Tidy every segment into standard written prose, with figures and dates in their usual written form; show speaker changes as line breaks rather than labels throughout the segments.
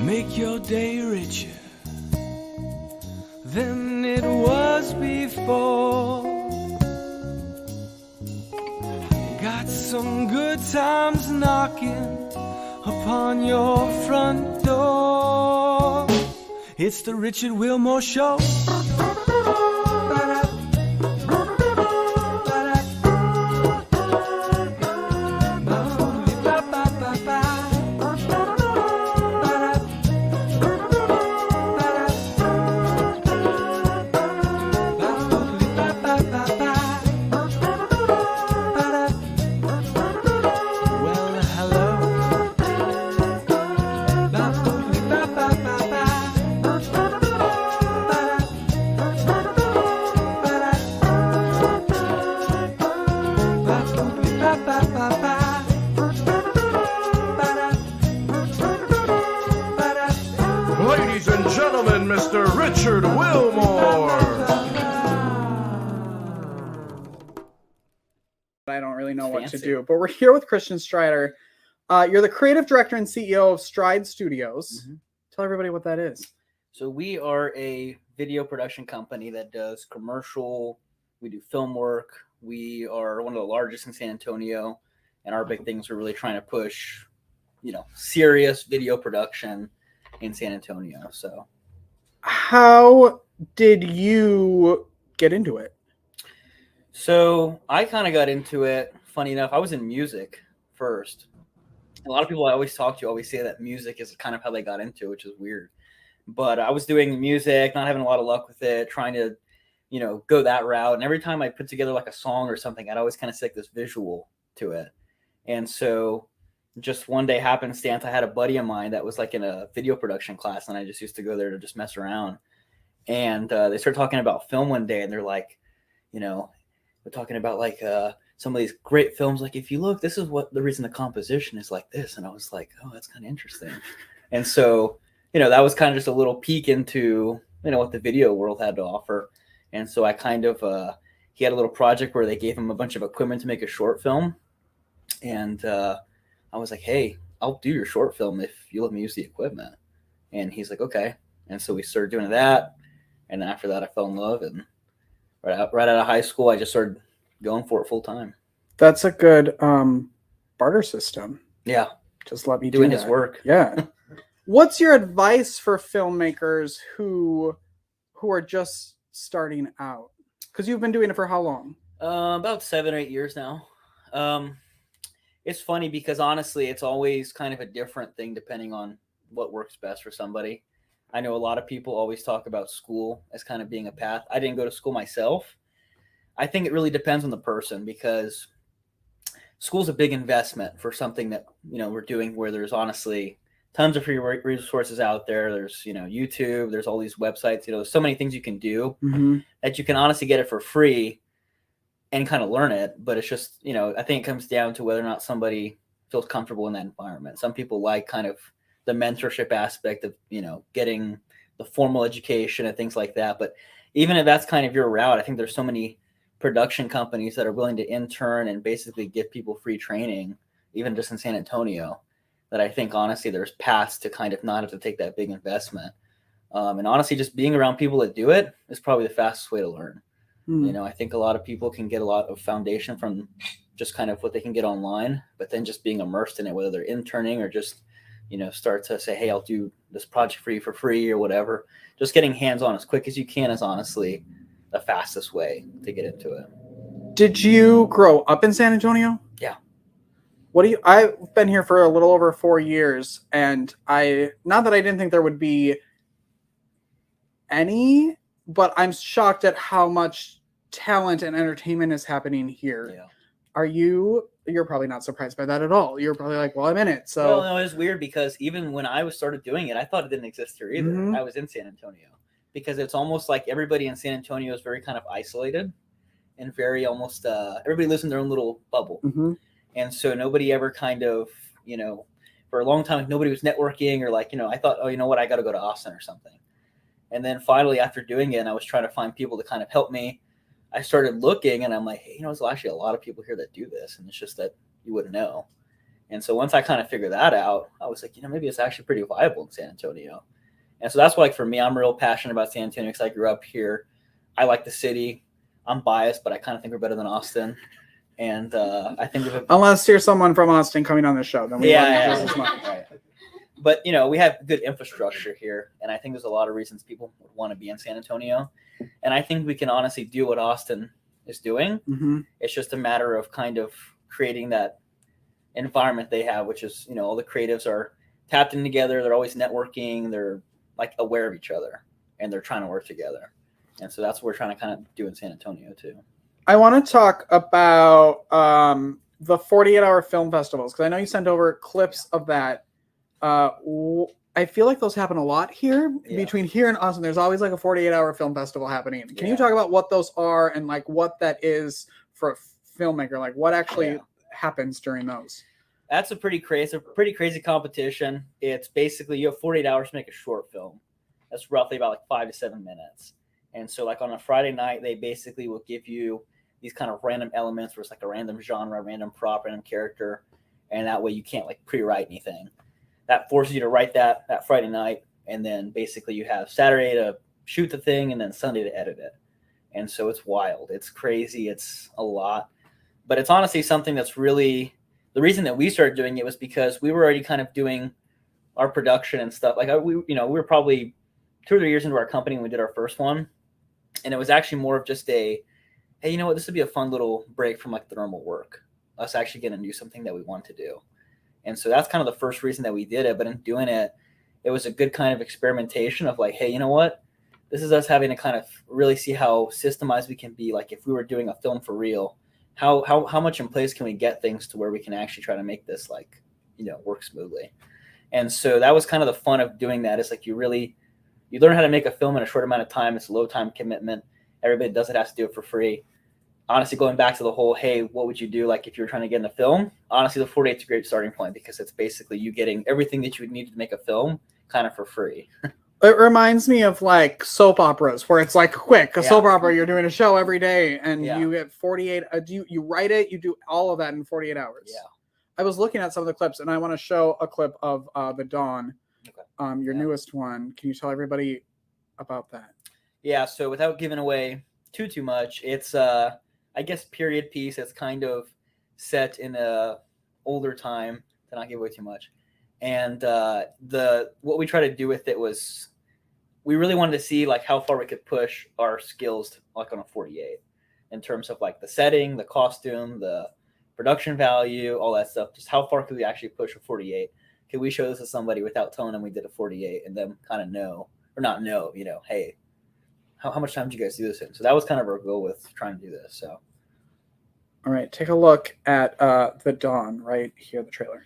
make your day richer than it was before. Got some good times knocking upon your front door. It's the Richard Wilmore Show.
Ladies and gentlemen, Mr. Richard Wilmore.
I don't really know what to
Fancy.
do, but we're here with Christian Stryder. You're the creative director and CEO of Stride Studios.
Mm-hmm.
Tell everybody what that is.
So we are a video production company that does commercial. We do film work. We are one of the largest in San Antonio, and our big things are really trying to push, serious video production in San Antonio. So
How did you get into it?
So I kind of got into it. Funny enough, I was in music first. A lot of people I always talk to always say that music is kind of how they got into it, which is weird. But I was doing music, not having a lot of luck with it, trying to, go that route. And every time I put together like a song or something, I'd always kind of stick this visual to it. And so just one day happenstance, I had a buddy of mine that was like in a video production class, and I just used to go there to just mess around. And they started talking about film one day, and they're like, we're talking about like some of these great films. Like, if you look, this is what the reason the composition is like this. And I was like, oh, that's kind of interesting. And so, that was kind of just a little peek into, what the video world had to offer. And so I kind of, he had a little project where they gave him a bunch of equipment to make a short film. And I was like, hey, I'll do your short film if you let me use the equipment. And he's like, okay. And so we started doing that. And then after that, I fell in love. And right out of high school, I just started going for it full time.
That's a good barter system.
Yeah.
Just let me
Doing
do
his
that.
work.
Yeah. What's your advice for filmmakers who are just starting out? Because you've been doing it for how long?
About 7 or 8 years now. It's funny because honestly, it's always kind of a different thing depending on what works best for somebody. I know a lot of people always talk about school as kind of being a path. I didn't go to school myself. I think it really depends on the person, because school's a big investment for something that, we're doing, where there's honestly tons of free resources out there. There's, YouTube, there's all these websites, there's so many things you can do that you can honestly get it for free and kind of learn it. But it's just, I think it comes down to whether or not somebody feels comfortable in that environment. Some people like kind of the mentorship aspect of, getting the formal education and things like that. But even if that's kind of your route, I think there's so many production companies that are willing to intern and basically give people free training, even just in San Antonio, that I think honestly there's paths to kind of not have to take that big investment. And honestly, just being around people that do it is probably the fastest way to learn. I think a lot of people can get a lot of foundation from just kind of what they can get online, but then just being immersed in it, whether they're interning or just, start to say, hey, I'll do this project for you for free or whatever. Just getting hands-on as quick as you can is honestly the fastest way to get into it.
Did you grow up in San Antonio?
Yeah.
I've been here for a little over 4 years, and not that I didn't think there would be any, but I'm shocked at how much talent and entertainment is happening here.
Yeah.
You're probably not surprised by that at all. You're probably like, well, I'm in it. So
well, no, it's weird because even when I started doing it, I thought it didn't exist here either.
Mm-hmm.
I was in San Antonio, because it's almost like everybody in San Antonio is very kind of isolated and very almost everybody lives in their own little bubble.
Mm-hmm.
And so nobody ever kind of, for a long time, nobody was networking or like, I thought, oh, you know what, I got to go to Austin or something. And then finally, after doing it, and I was trying to find people to kind of help me, I started looking, and I'm like, hey, there's actually a lot of people here that do this, and it's just that you wouldn't know. And so once I kind of figured that out, I was like, maybe it's actually pretty viable in San Antonio. And so that's why, like, for me, I'm real passionate about San Antonio because I grew up here. I like the city. I'm biased, but I kind of think we're better than Austin. And I think
unless you're someone from Austin coming on the show, then we love you just as much.
Right. But we have good infrastructure here, and I think there's a lot of reasons people would want to be in San Antonio. And I think we can honestly do what Austin is doing.
Mm-hmm.
It's just a matter of kind of creating that environment they have, which is all the creatives are tapped in together. They're always networking. They're like aware of each other, and they're trying to work together. And so that's what we're trying to kind of do in San Antonio too.
I want to talk about the 48-hour film festivals, because I know you sent over clips of that. I feel like those happen a lot here. Between here and Austin, there's always like a 48-hour film festival happening. Can you talk about what those are and like what that is for a filmmaker? Like what actually happens during those?
That's a pretty crazy competition. It's basically you have 48 hours to make a short film. That's roughly about like 5 to 7 minutes. And so like on a Friday night, they basically will give you these kind of random elements where it's like a random genre, random prop, random character. And that way you can't like pre-write anything. That forces you to write that Friday night. And then basically you have Saturday to shoot the thing and then Sunday to edit it. And so it's wild. It's crazy. It's a lot. But it's honestly something that's really, the reason that we started doing it was because we were already kind of doing our production and stuff. Like we were probably 2 or 3 years into our company when we did our first one. And it was actually more of just hey, you know what, this would be a fun little break from like the normal work. Us actually getting to do something that we want to do. And so that's kind of the first reason that we did it. But in doing it, it was a good kind of experimentation of like, hey, you know what? This is us having to kind of really see how systemized we can be. Like if we were doing a film for real, how much in place can we get things to where we can actually try to make this like, work smoothly. And so that was kind of the fun of doing that. It's like you learn how to make a film in a short amount of time. It's a low time commitment. Everybody does it has to do it for free. Honestly, going back to the whole, hey, what would you do like if you were trying to get in the film? Honestly, the 48 is a great starting point because it's basically you getting everything that you would need to make a film kind of for free.
It reminds me of like soap operas where it's like quick. A soap opera, you're doing a show every day and you get 48. You write it, you do all of that in 48 hours. Yeah. I was looking at some of the clips and I want to show a clip of The Dawn, your newest one. Can you tell everybody about that? Yeah.
So without giving away too much, it's I guess period piece that's kind of set in a older time to not give away too much. And what we try to do with it was we really wanted to see like how far we could push our skills like on a 48 in terms of like the setting, the costume, the production value, all that stuff. Just how far could we actually push a 48? Could we show this to somebody without telling them we did a 48 and them kind of know or not know, hey, how much time did you guys do this in? So that was kind of our goal with trying to do this. So,
all right, take a look at The Dawn right here, the trailer.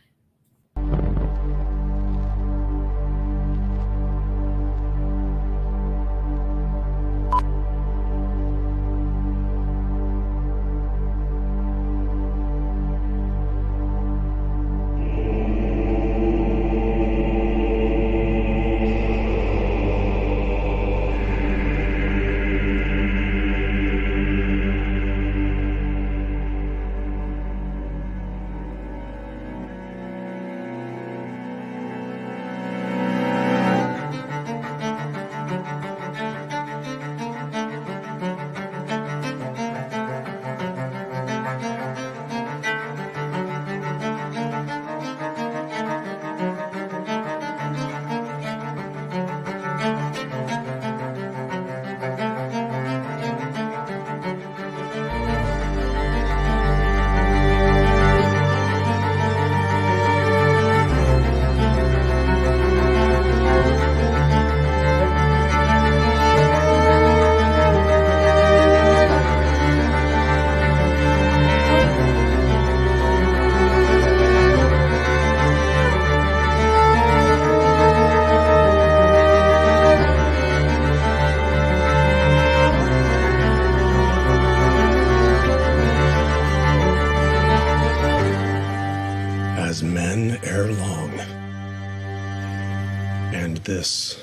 This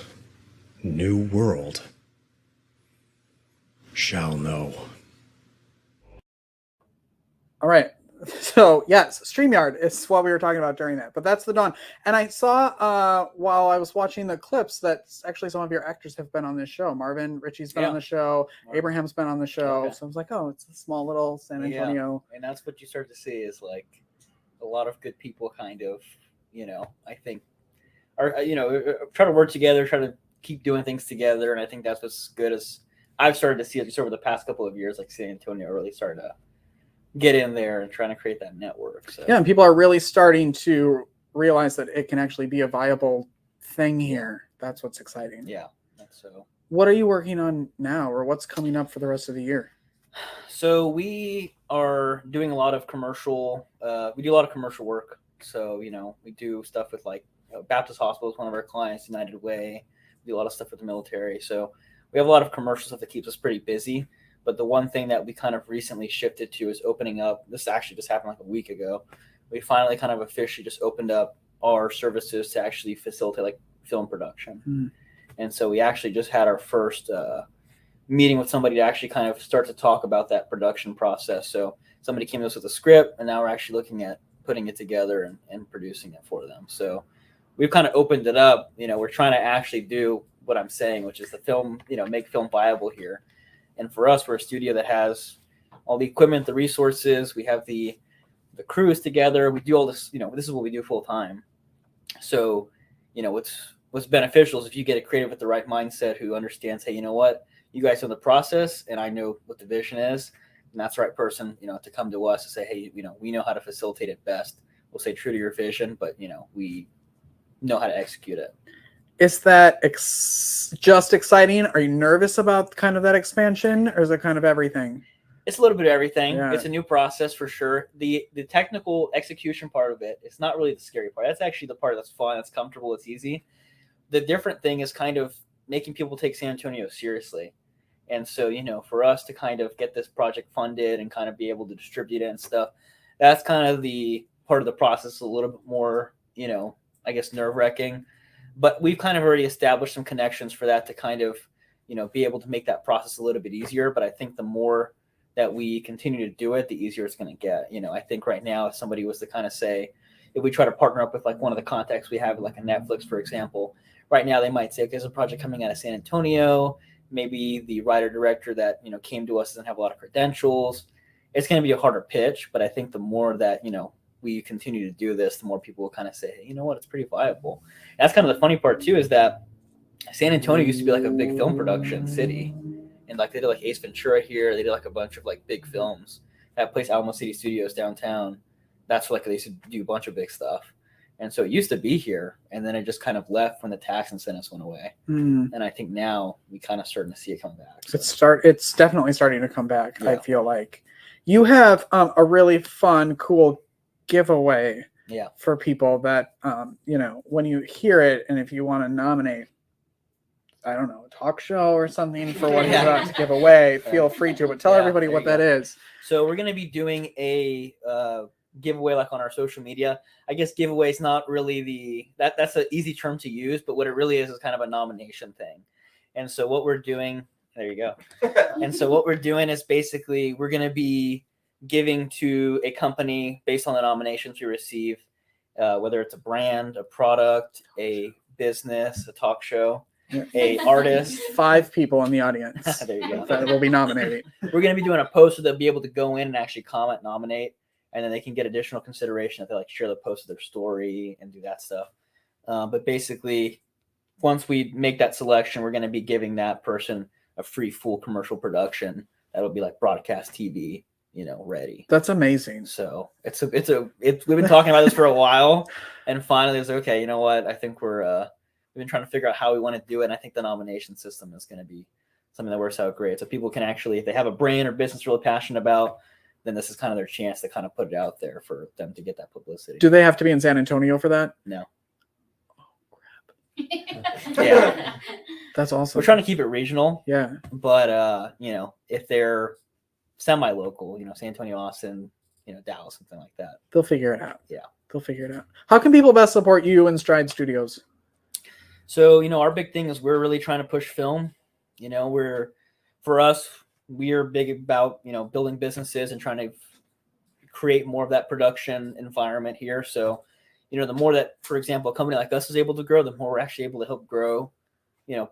new world shall know.
All right. So yes, StreamYard is what we were talking about during that, but that's the dawn. And I saw while I was watching the clips that actually some of your actors have been on this show. Marvin Ritchie's been on the show. Abraham's been on the show.
Okay.
So I was like, oh, it's a small little San Antonio.
And that's what you start to see is like a lot of good people kind of, I think are, try to work together, try to keep doing things together. And I think that's what's good as I've started to see just over the past couple of years, like San Antonio really started to get in there and trying to create that network. So.
Yeah, and people are really starting to realize that it can actually be a viable thing here. That's what's exciting.
Yeah, that's so.
What are you working on now, or what's coming up for the rest of the year?
So we are doing a lot of commercial. We do a lot of commercial work. So we do stuff with like Baptist Hospital is one of our clients, United Way. We do a lot of stuff with the military. So we have a lot of commercial stuff that keeps us pretty busy. But the one thing that we kind of recently shifted to is opening up. This actually just happened like a week ago. We finally kind of officially just opened up our services to actually facilitate like film production. Mm-hmm. And so we actually just had our first meeting with somebody to actually kind of start to talk about that production process. So somebody came to us with a script, and now we're actually looking at putting it together and producing it for them. So we've kind of opened it up. We're trying to actually do what I'm saying, which is the film, make film viable here. And for us, we're a studio that has all the equipment, the resources. We have the crews together. We do all this, this is what we do full time. So, what's beneficial is if you get a creative with the right mindset who understands, hey, you know what, you guys know the process and I know what the vision is. And that's the right person, to come to us and say, hey, we know how to facilitate it best. We'll stay true to your vision, but, we know how to execute it.
Is that just exciting? Are you nervous about kind of that expansion, or is it kind of everything?
It's a little bit of everything.
Yeah.
It's a new process for sure. The technical execution part of it, it's not really the scary part. That's actually the part that's fun, that's comfortable, it's easy. The different thing is kind of making people take San Antonio seriously. And so, for us to kind of get this project funded and kind of be able to distribute it and stuff, that's kind of the part of the process a little bit more, I guess, nerve-wracking. But we've kind of already established some connections for that to kind of, be able to make that process a little bit easier. But I think the more that we continue to do it, the easier it's going to get. I think right now, if somebody was to kind of say, if we try to partner up with like one of the contacts we have, like a Netflix, for example, right now they might say, okay, there's a project coming out of San Antonio. Maybe the writer director that, came to us doesn't have a lot of credentials. It's going to be a harder pitch. But I think the more that, we continue to do this, the more people will kind of say, hey, you know what, it's pretty viable. And that's kind of the funny part too, is that San Antonio used to be like a big film production city. And like they did like Ace Ventura here. They did like a bunch of like big films. That place, Alamo City Studios downtown, that's like they used to do a bunch of big stuff. And so it used to be here, and then it just kind of left when the tax incentives went away. Mm. And I think now we kind of starting to see it come back. So.
It's definitely starting to come back.
Yeah.
I feel like you have a really fun, cool giveaway for people that, when you hear it, and if you want to nominate, I don't know, a talk show or something for what you're about to give away, feel free to, but tell everybody what that is.
So we're going to be doing a giveaway like on our social media. I guess giveaway is not really that's an easy term to use, but what it really is kind of a nomination thing. And so what we're doing, there you go. And so what we're doing is basically we're going to be giving to a company based on the nominations we receive, whether it's a brand, a product, a business, a talk show, a artist.
5 people in the audience.
There you go.
That will be nominating.
We're going to be doing a post so they'll be able to go in and actually comment, nominate, and then they can get additional consideration if they like share the post of their story and do that stuff. But basically, once we make that selection, we're going to be giving that person a free full commercial production that'll be like broadcast TV, ready.
That's amazing.
So we've been talking about this for a while, and finally it's okay. You know what? I think we've been trying to figure out how we want to do it. And I think the nomination system is going to be something that works out great. So people can actually, if they have a brand or business really passionate about, then this is kind of their chance to kind of put it out there for them to get that publicity.
Do they have to be in San Antonio for that?
No.
Oh, crap. Yeah. That's awesome.
We're trying to keep it regional.
Yeah.
But, if they're semi-local, San Antonio, Austin, Dallas, something like that.
They'll figure it out.
Yeah.
They'll figure it out. How can people best support you and Stride Studios?
So, our big thing is we're really trying to push film. For us, we are big about, building businesses and trying to create more of that production environment here. So, the more that, for example, a company like us is able to grow, the more we're actually able to help grow,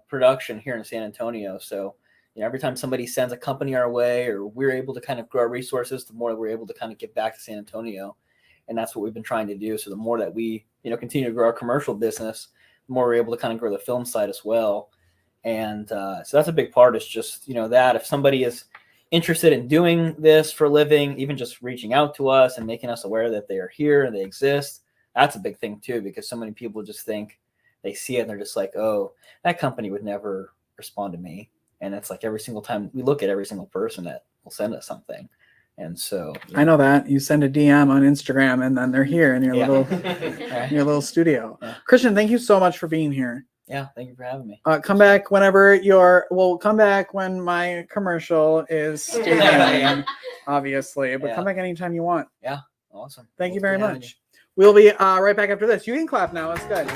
production here in San Antonio. So, every time somebody sends a company our way, or we're able to kind of grow our resources, the more we're able to kind of give back to San Antonio. And that's what we've been trying to do. So the more that we, continue to grow our commercial business, the more we're able to kind of grow the film side as well. And so that's a big part, is just, that if somebody is interested in doing this for a living, even just reaching out to us and making us aware that they are here and they exist, that's a big thing too, because so many people just think they see it and they're just like, oh, that company would never respond to me. And it's like every single time we look at every single person that will send us something. And so
I know that you send a DM on Instagram and then they're here in your little studio.
Yeah.
Christian, thank you so much for being here.
Yeah, thank you for having me.
Come back whenever come back when my commercial is staging, obviously, but come back anytime you want.
Yeah, awesome.
Thank you very much. We'll be right back after this. You can clap now. It's good.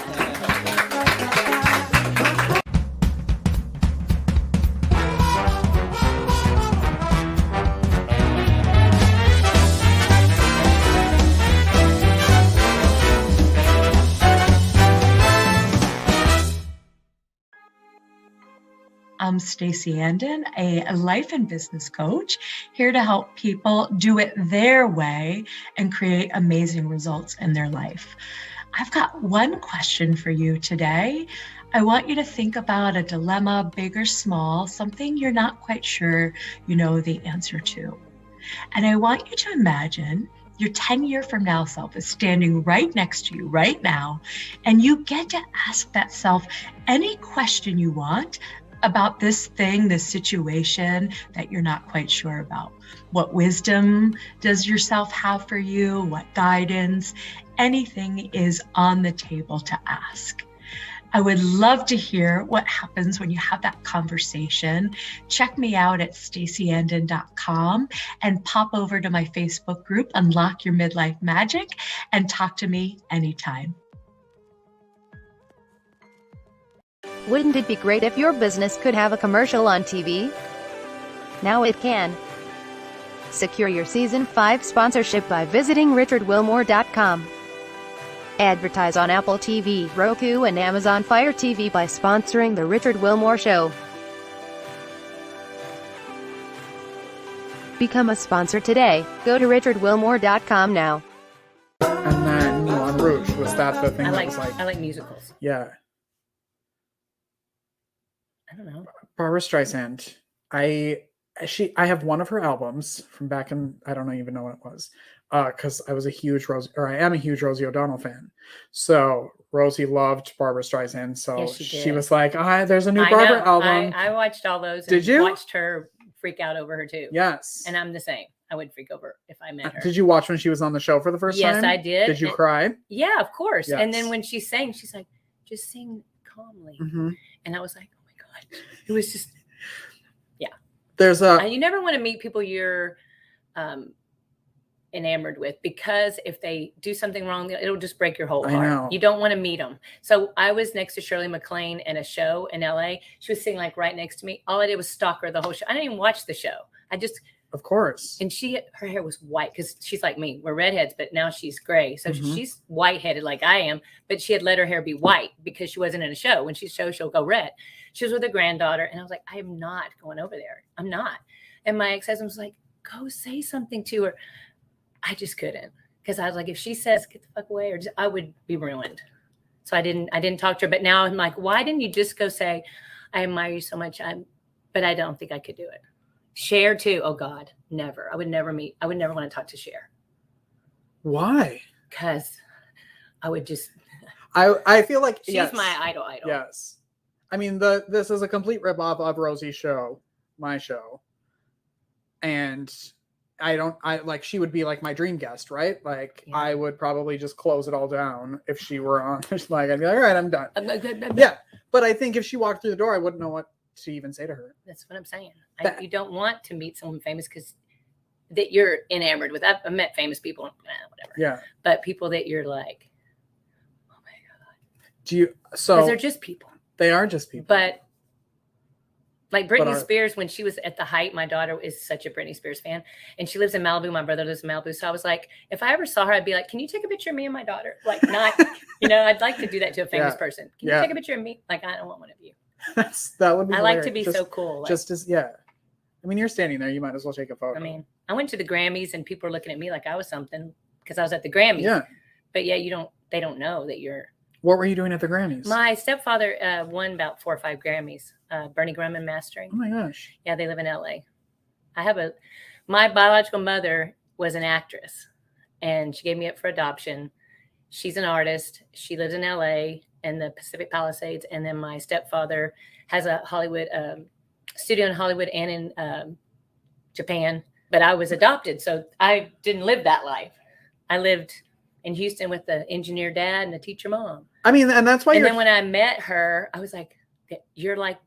I'm Stacey Andon, a life and business coach, here to help people do it their way and create amazing results in their life. I've got one question for you today. I want you to think about a dilemma, big or small, something you're not quite sure you know the answer to. And I want you to imagine your 10-year from now self is standing right next to you right now, and you get to ask that self any question you want about this thing, this situation that you're not quite sure about. What wisdom does yourself have for you? What guidance? Anything is on the table to ask. I would love to hear what happens when you have that conversation. Check me out at staceyandon.com and pop over to my Facebook group, Unlock Your Midlife Magic, and talk to me anytime.
Wouldn't it be great if your business could have a commercial on TV? Now it can. Secure your Season 5 sponsorship by visiting richardwilmore.com. Advertise on Apple TV, Roku, and Amazon Fire TV by sponsoring The Richard Wilmore Show. Become a sponsor today. Go to richardwilmore.com now.
And then Moulin Rouge, was that the thing?
I
that was
like musicals.
Yeah.
I don't know.
Barbara Streisand. I have one of her albums from back in, I don't even know when it was, because I am a huge Rosie O'Donnell fan. So Rosie loved Barbara Streisand. So
Yes,
she was like, there's a new
I
Barbara
know.
album.
I watched all those.
Did you?
Watched her freak out over her too.
Yes.
And I'm the same. I would freak over if I met her.
Did you watch when she was on the show for the first time?
Yes, I did.
Did you cry?
Yeah, of course.
Yes.
And then when she sang, she's like, just sing calmly.
Mm-hmm.
And I was like, oh my God. It was just,
There's
you never want to meet people you're enamored with, because if they do something wrong, it'll just break your whole
I
heart.
know.
You don't want to meet them. So I was next to Shirley MacLaine in a show in LA. She was sitting like right next to me. All I did was stalk her the whole show. I didn't even watch the show.
of course.
And her hair was white, because she's like me. We're redheads, but now she's gray. So
Mhm.
she's white-headed like I am, but she had let her hair be white because she wasn't in a show. When she's show, she'll go red. She was with her granddaughter, and I was like, I am not going over there. I'm not. And my ex-husband was like, go say something to her. I just couldn't, because I was like, if she says get the fuck away, I would be ruined. So I didn't talk to her. But now I'm like, why didn't you just go say, I admire you so much? But I don't think I could do it. Cher too. Oh God, never. I would never want to talk to Cher.
Why?
Because I would just.
I feel like
She's my idol.
Yes. I mean, this is a complete ripoff of Rosie's show, my show. And she would be like my dream guest, right? Like,
Yeah.
I would probably just close it all down if she were on. Like, I'd be like, all right, I'm done. Yeah. But I think if she walked through the door, I wouldn't know what to even say to her.
That's what I'm saying. You don't want to meet someone famous because that you're enamored with. I've met famous people, whatever.
Yeah.
But people that you're like, oh my God.
Do you? So
Because they're just people.
they are just people.
But Like Britney Spears, when she was at the height, my daughter is such a Britney Spears fan, and she lives in Malibu. My brother lives in Malibu. So I was like, if I ever saw her, I'd be like, can you take a picture of me and my daughter? Like, not, I'd like to do that to a famous person. Can you take a picture of me? Like, I don't want one of you.
That would be
I like to be so cool. Like,
I mean, you're standing there. You might as well take a photo.
I mean, I went to the Grammys and people were looking at me like I was something because I was at the Grammys.
Yeah.
But they don't know that you're.
What were you doing at the Grammys?
My stepfather won about 4 or 5 Grammys. Bernie Grumman mastering.
Oh my gosh.
Yeah, they live in LA. My biological mother was an actress and she gave me up for adoption. She's an artist. She lives in LA and the Pacific Palisades. And then my stepfather has a Hollywood studio in Hollywood and in Japan. But I was adopted, so I didn't live that life. I lived in Houston with the engineer dad and the teacher mom.
I mean, and that's why.
And then when I met her, I was like, "You're like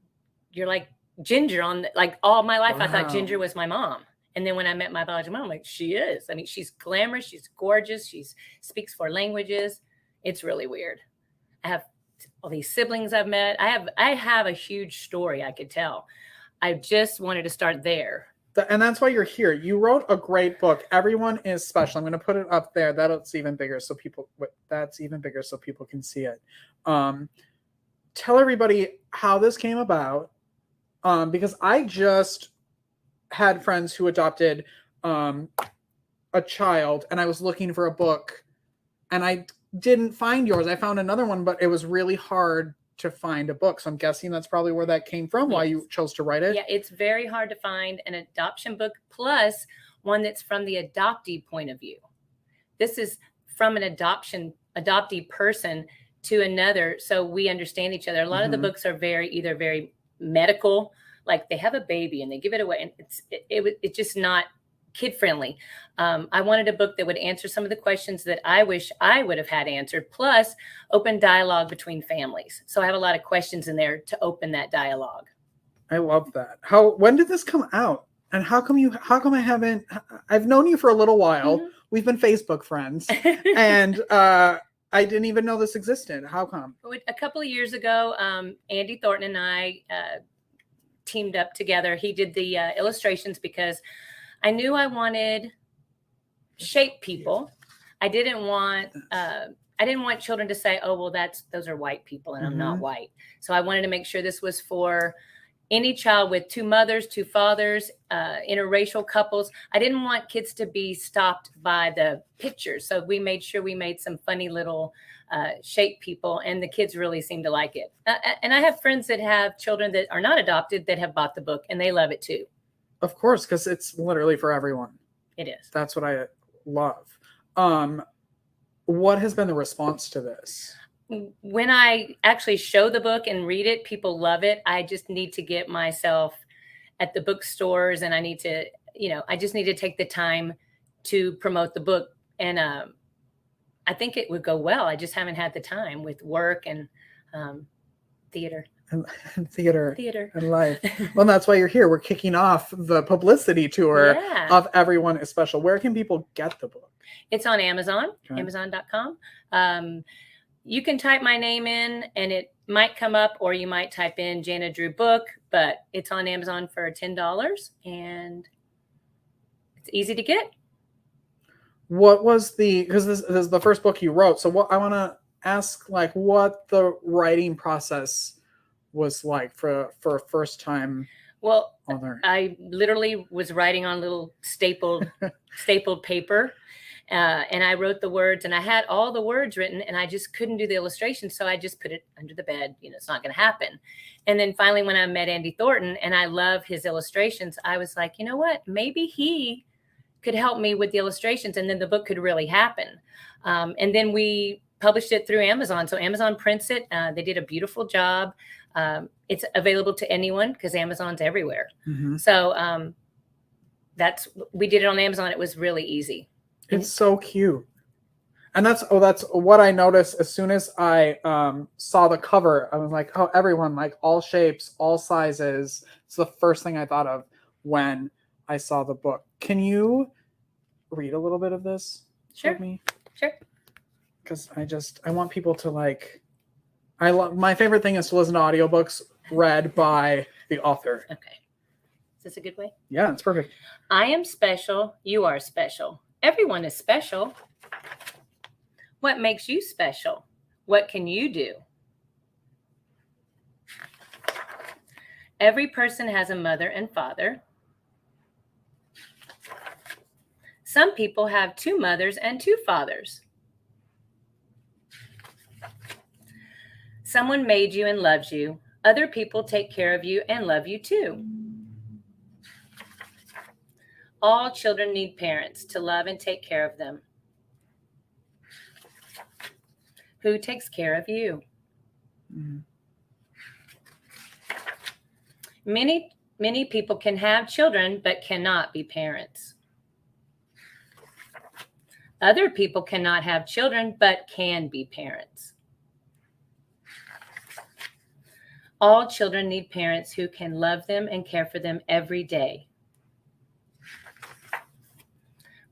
Ginger on like all my life." Wow. I thought Ginger was my mom, and then when I met my biological mom, I'm like, she is. I mean, she's glamorous, she's gorgeous, she speaks 4 languages. It's really weird. I have all these siblings I've met. I have a huge story I could tell. I just wanted to start there.
And that's why you're here. You wrote a great book. Everyone is special. I'm going to put it up there. That's even bigger so people can see it. Tell everybody how this came about. Because I just had friends who adopted a child and I was looking for a book and I didn't find yours. I found another one, but it was really hard to find a book. So I'm guessing that's probably where that came from, why you chose to write it.
Yeah, it's very hard to find an adoption book, plus one that's from the adoptee point of view. This is from an adoptee person to another, so we understand each other. A lot of the books are either very medical, like they have a baby and they give it away, and it's just not kid friendly. I wanted a book that would answer some of the questions that I wish I would have had answered, plus open dialogue between families. So I have a lot of questions in there to open that dialogue.
I love that. When did this come out? And how come I've known you for a little while. Mm-hmm. We've been Facebook friends and I didn't even know this existed. How come?
A couple of years ago, Andy Thornton and I teamed up together. He did the illustrations because I knew I wanted shape people. I didn't want children to say, "Oh, well, those are white people," and I'm not white. So I wanted to make sure this was for any child with 2 mothers, 2 fathers, interracial couples. I didn't want kids to be stopped by the pictures, so we made sure we made some funny little shape people, and the kids really seemed to like it. And I have friends that have children that are not adopted that have bought the book, and they love it too.
Of course, because it's literally for everyone.
It is.
That's what I love. What has been the response to this?
When I actually show the book and read it, people love it. I just need to get myself at the bookstores, and I need to, I just need to take the time to promote the book. And I think it would go well. I just haven't had the time with work and theater.
And theater and life. Well, that's why you're here. We're kicking off the publicity tour of Everyone is Special. Where can people get the book?
It's on Amazon, Amazon.com. You can type my name in and it might come up, or you might type in Jana Drew book, but it's on Amazon for $10 and it's easy to get.
What was because this is the first book you wrote. So what I want to ask, like, what the writing process was like for a first time.
Well,
author.
I literally was writing on little stapled paper. And I wrote the words, and I had all the words written, and I just couldn't do the illustration. So I just put it under the bed. It's not going to happen. And then finally, when I met Andy Thornton, and I love his illustrations, I was like, you know what? Maybe he could help me with the illustrations, and then the book could really happen. And then we published it through Amazon. So Amazon prints it. They did a beautiful job. It's available to anyone because Amazon's everywhere. Mm-hmm. So we did it on Amazon. It was really easy.
It's so cute. And that's what I noticed as soon as I saw the cover. I was like, oh, everyone, like all shapes, all sizes. It's the first thing I thought of when I saw the book. Can you read a little bit of this?
Sure.
With me?
Sure.
Because I want people to my favorite thing is to listen to audiobooks read by the author.
Okay. Is this a good way?
Yeah, it's perfect.
I am special. You are special. Everyone is special. What makes you special? What can you do? Every person has a mother and father. Some people have 2 mothers and 2 fathers. Someone made you and loves you. Other people take care of you and love you too. All children need parents to love and take care of them. Who takes care of you?
Mm.
Many people can have children but cannot be parents. Other people cannot have children but can be parents. All children need parents who can love them and care for them every day.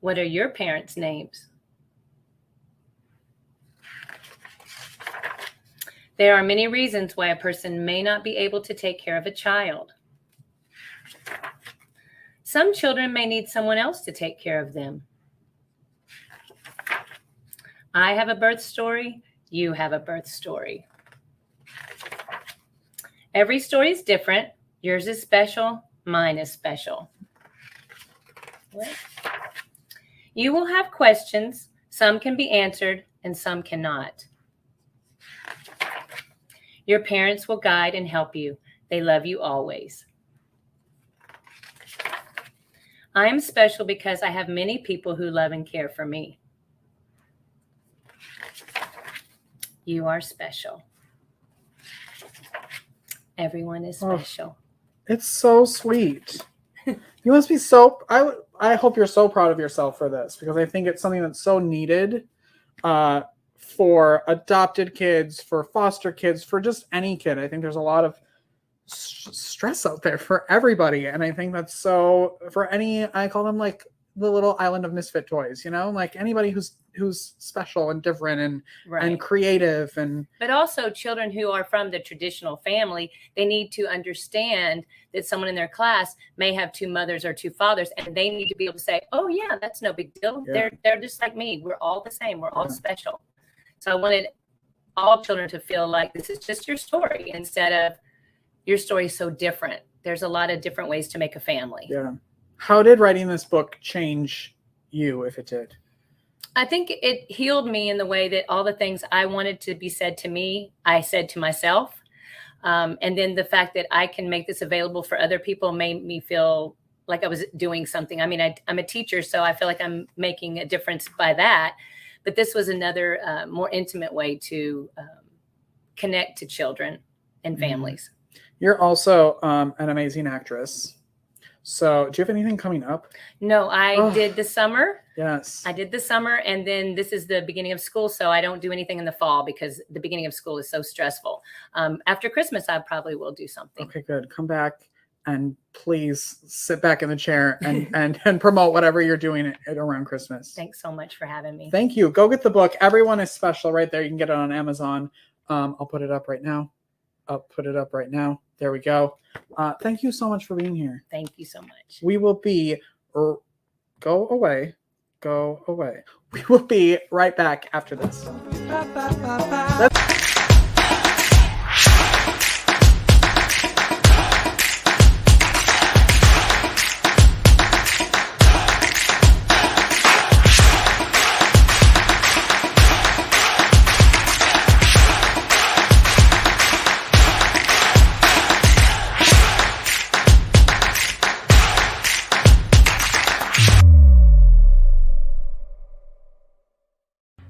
What are your parents' names? There are many reasons why a person may not be able to take care of a child. Some children may need someone else to take care of them. I have a birth story. You have a birth story. Every story is different. Yours is special. Mine is special. What? You will have questions. Some can be answered and some cannot. Your parents will guide and help you. They love you always. I am special because I have many people who love and care for me. You are special. Everyone is special.
It's so sweet. You must be so. I hope you're so proud of yourself for this, because I think it's something that's so needed for adopted kids, for foster kids, for just any kid. I think there's a lot of stress out there for everybody, and I think that's so for any. I call them like the little island of misfit toys, you know, like anybody who's special and different and creative, and
but also children who are from the traditional family, they need to understand that someone in their class may have 2 mothers or 2 fathers, and they need to be able to say, oh yeah, that's no big deal.
Yeah.
They're just like me. We're all the same. We're all special. So I wanted all children to feel like this is just your story, instead of your story is so different. There's a lot of different ways to make a family.
Yeah. How did writing this book change you, if it did?
I think it healed me in the way that all the things I wanted to be said to me, I said to myself. And then the fact that I can make this available for other people made me feel like I was doing something. I mean, I'm a teacher, so I feel like I'm making a difference by that. But this was another more intimate way to connect to children and families.
You're also an amazing actress. So do you have anything coming up?
No, I did the summer.
Yes.
I did the summer, and then this is the beginning of school, so I don't do anything in the fall because the beginning of school is so stressful. After Christmas, I probably will do something.
Okay, good. Come back and please sit back in the chair and promote whatever you're doing around Christmas.
Thanks so much for having me.
Thank you. Go get the book. Everyone is special right there. You can get it on Amazon. I'll put it up right now. There we go. Thank you so much for being here.
Thank you so much.
We will be, go away. We will be right back after this.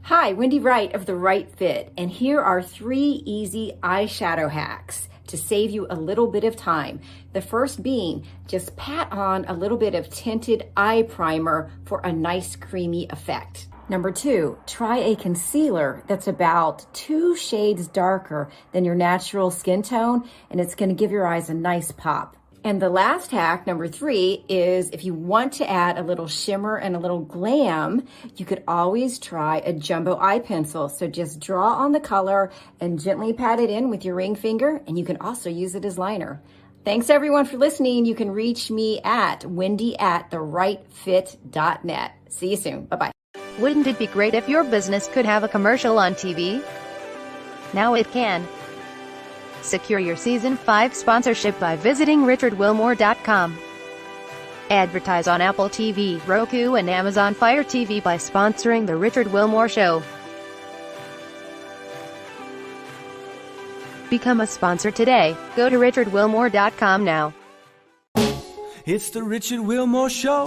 Hi, Wendy Wright of The Wright Fit, and here are 3 easy eyeshadow hacks to save you a little bit of time. The first being, just pat on a little bit of tinted eye primer for a nice creamy effect. Number 2, try a concealer that's about 2 shades darker than your natural skin tone, and it's going to give your eyes a nice pop. And the last hack, number 3, is if you want to add a little shimmer and a little glam, you could always try a jumbo eye pencil. So just draw on the color and gently pat it in with your ring finger, and you can also use it as liner. Thanks everyone for listening. You can reach me at wendy@therightfit.net. See you soon. Bye-bye.
Wouldn't it be great if your business could have a commercial on TV? Now it can. Secure your Season 5 sponsorship by visiting richardwilmore.com. Advertise on Apple TV, Roku, and Amazon Fire TV by sponsoring The Richard Wilmore Show. Become a sponsor today. Go to richardwilmore.com now.
It's the Richard Wilmore Show.